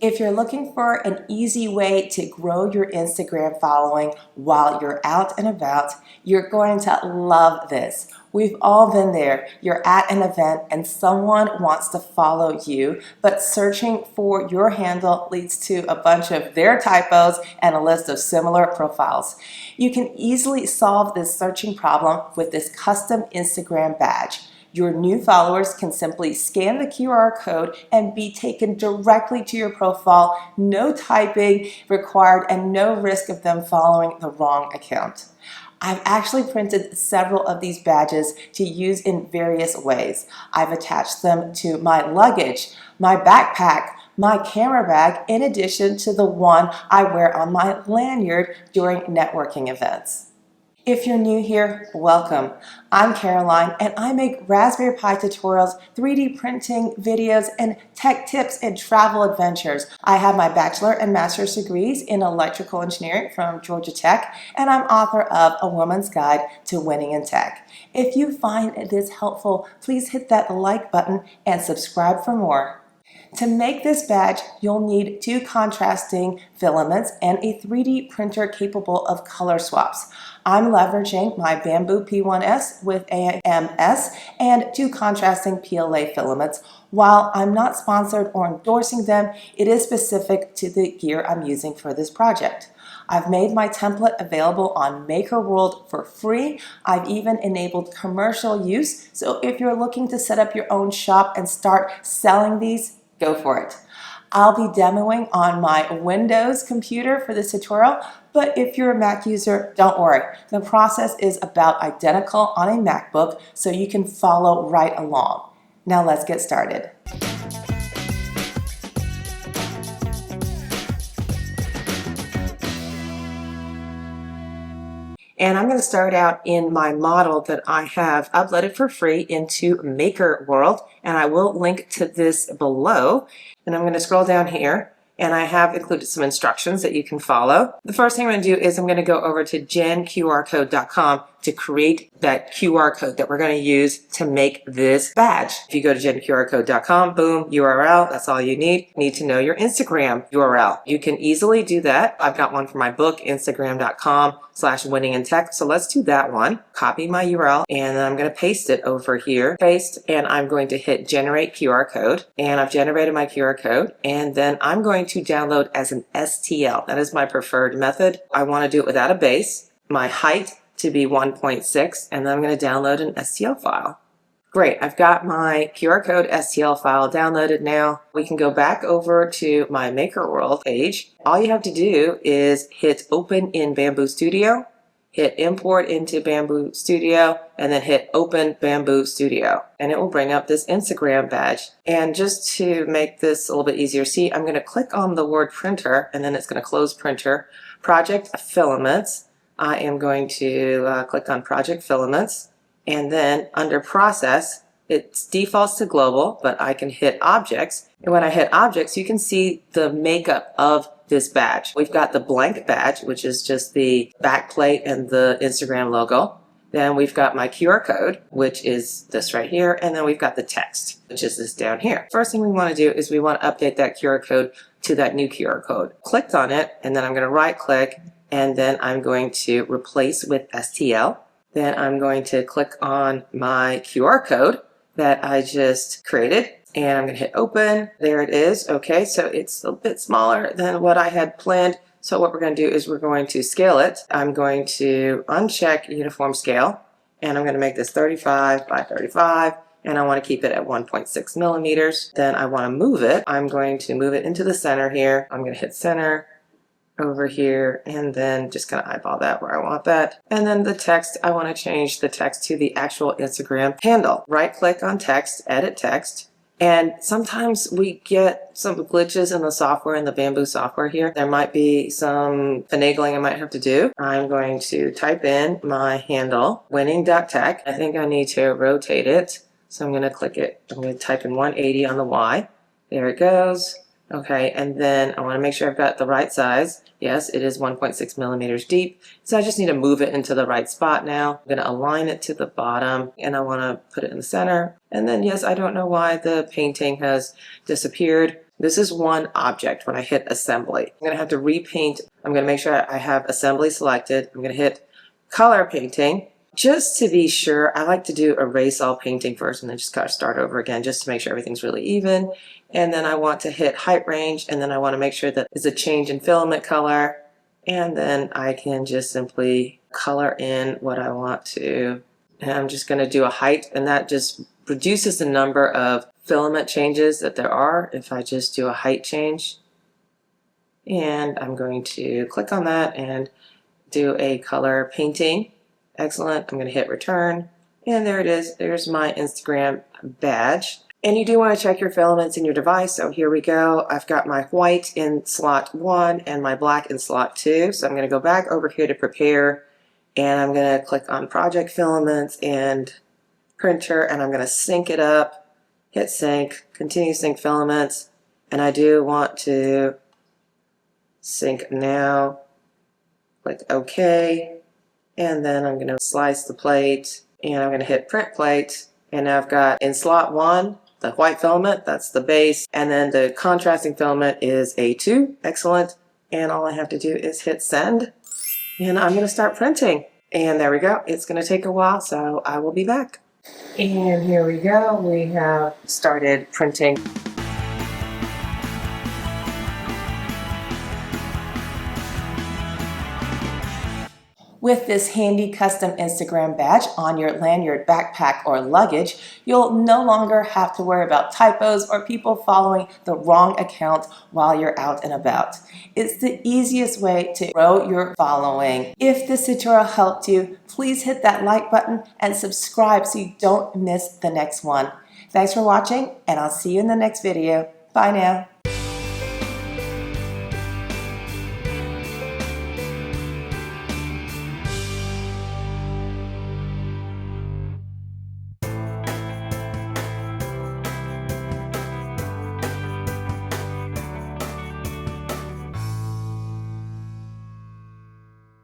If you're looking for an easy way to grow your Instagram following while you're out and about, you're going to love this. We've all been there. You're at an event and someone wants to follow you, but searching for your handle leads to a bunch of their typos and a list of similar profiles. You can easily solve this searching problem with this custom Instagram badge. Your new followers can simply scan the QR code and be taken directly to your profile, no typing required and no risk of them following the wrong account. I've actually printed several of these badges to use in various ways. I've attached them to my luggage, my backpack, my camera bag, in addition to the one I wear on my lanyard during networking events. If you're new here, welcome. I'm Caroline and I make Raspberry Pi tutorials, 3D printing videos, and tech tips and travel adventures. I have my bachelor and master's degrees in electrical engineering from Georgia Tech, and I'm author of A Woman's Guide to Winning in Tech. If you find this helpful, please hit that like button and subscribe for more. To make this badge, you'll need 2 contrasting filaments and a 3D printer capable of color swaps. I'm leveraging my Bambu P1S with AMS and 2 contrasting PLA filaments. While I'm not sponsored or endorsing them, it is specific to the gear I'm using for this project. I've made my template available on Makerworld for free. I've even enabled commercial use, so if you're looking to set up your own shop and start selling these, go for it. I'll be demoing on my Windows computer for this tutorial, but if you're a Mac user, don't worry. The process is about identical on a MacBook, so you can follow right along. Now let's get started. And I'm going to start out in my model that I have uploaded for free into Makerworld, and I will link to this below. And I'm going to scroll down here, and I have included some instructions that you can follow. The first thing I'm going to do is I'm going to go over to genqrcode.com to create that QR code that we're going to use to make this badge. If you go to genqrcode.com, boom, URL, that's all you need. You need to know your Instagram URL. You can easily do that. I've got one for my book, instagram.com/winninginTech. So let's do that one. Copy my URL, and then I'm going to paste it over here. Paste, and I'm going to hit generate QR code, and I've generated my QR code, and then I'm going to download as an STL. That is my preferred method. I want to do it without a base. My height to be 1.6, and then I'm going to download an STL file. Great, I've got my QR code STL file downloaded now. We can go back over to my Makerworld page. All you have to do is hit open in Bambu Studio, hit import into Bambu Studio, and then hit open Bambu Studio. And it will bring up this Instagram badge. And just to make this a little bit easier, see, I'm going to click on the word printer, and then it's going to close printer. Project Filaments. I am going to click on Project Filaments, and then under Process, it defaults to global, but I can hit Objects, and when I hit Objects, you can see the makeup of this badge. We've got the blank badge, which is just the back plate and the Instagram logo. Then we've got my QR code, which is this right here, and then we've got the text, which is this down here. First thing we want to do is we want to update that QR code to that new QR code. Clicked on it, and then I'm going to right-click, and then I'm going to replace with STL. Then I'm going to click on my QR code that I just created, and I'm going to hit open. There it is. Okay, so it's a bit smaller than what I had planned. So what we're going to do is we're going to scale it. I'm going to uncheck uniform scale, and I'm going to make this 35 by 35, and I want to keep it at 1.6 millimeters. Then I want to move it. I'm going to move it into the center here. I'm going to hit center over here, and then just gonna eyeball that where I want that. And then the text, I want to change the text to the actual Instagram handle. Right click on text, edit text, and sometimes we get some glitches in the software, in the Bambu software here. There might be some finagling I might have to do. I'm going to type in my handle, winning.tech. I think I need to rotate it, so I'm going to click it. I'm going to type in 180 on the Y. There it goes. Okay, and then I want to make sure I've got the right size. Yes, it is 1.6 millimeters deep. So I just need to move it into the right spot now. I'm going to align it to the bottom, and I want to put it in the center. And then, yes, I don't know why the painting has disappeared. This is one object when I hit assembly. I'm going to have to repaint. I'm going to make sure I have assembly selected. I'm going to hit color painting. Just to be sure, I like to do erase all painting first and then just kind of start over again just to make sure everything's really even. And then I want to hit height range, and then I want to make sure that there's a change in filament color. And then I can just simply color in what I want to. And I'm just going to do a height, and that just reduces the number of filament changes that there are if I just do a height change. And I'm going to click on that and do a color painting. Excellent. I'm going to hit return, and there it is. There's my Instagram badge. And you do want to check your filaments in your device. So here we go. I've got my white in slot 1 and my black in slot 2. So I'm going to go back over here to prepare, and I'm going to click on project filaments and printer, and I'm going to sync it up, hit sync, continue sync filaments, and I do want to sync now. Click OK, and then I'm going to slice the plate, and I'm going to hit print plate, and now I've got in slot 1 the white filament, that's the base, and then the contrasting filament is A2. Excellent. And all I have to do is hit send, and I'm going to start printing. And there we go. It's going to take a while, so I will be back. And here we go. We have started printing. With this handy custom Instagram badge on your lanyard, backpack, or luggage, you'll no longer have to worry about typos or people following the wrong account while you're out and about. It's the easiest way to grow your following. If this tutorial helped you, please hit that like button and subscribe so you don't miss the next one. Thanks for watching, and I'll see you in the next video. Bye now.